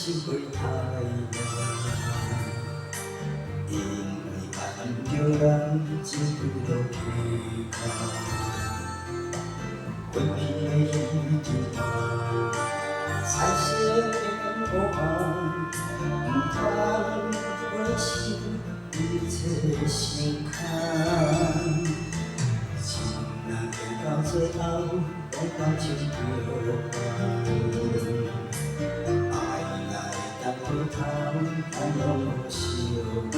心会太难，因为爱着人，真不落去看。分开的迄阵梦，彩色变黑暗，不通回首一切相牵。情若行到最后，拢感情着完。爱若会当回头，咱拢无相惊。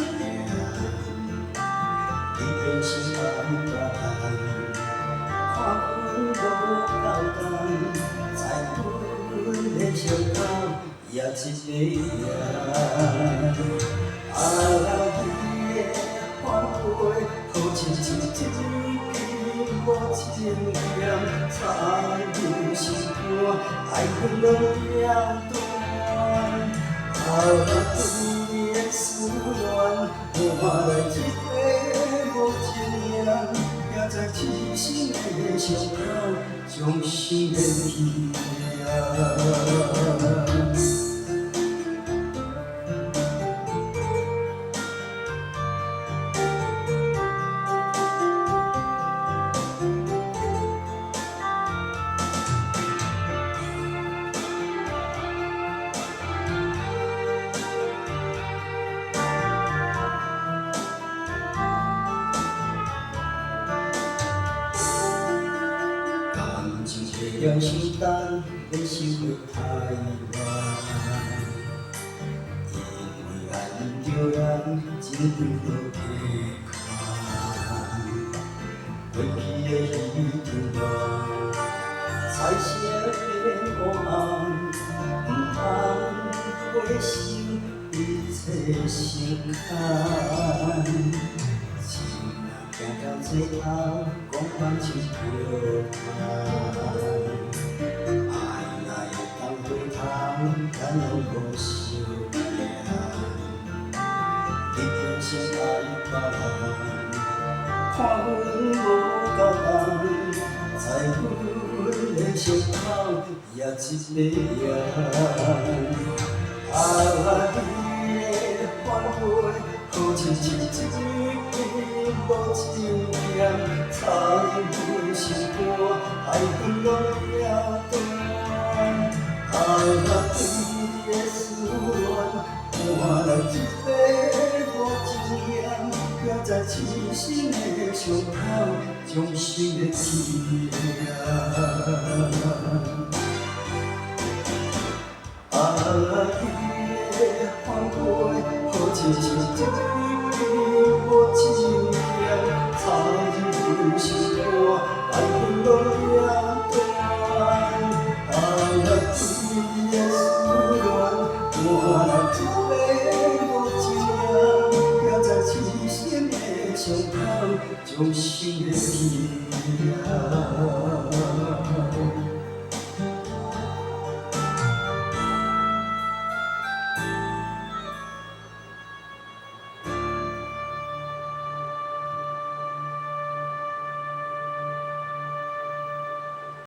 你变心爱别人，看阮无够重，在阮的伤口也一个人。你的反背，好亲像一支无情剑，插入心肝，爱恨拢了断。对你的思念，换来一个无情人，也在痴心的伤口，将心连起来。让心等，你心会太乱。因为爱着人，真不落去看。分开的迄阵梦，彩色变黑暗，不通回首一切相牵。情若行到最后，讲感情着完。咱拢无相惊，你偏心爱别人，看阮无够重，在阮的伤口也一个人。你的反背，好亲像一支无情剑，插入阮心肝，爱恨拢了断。对你的思念，换来一个无情人，也在痴心的伤口，将心连起来。你的反背，好亲像一支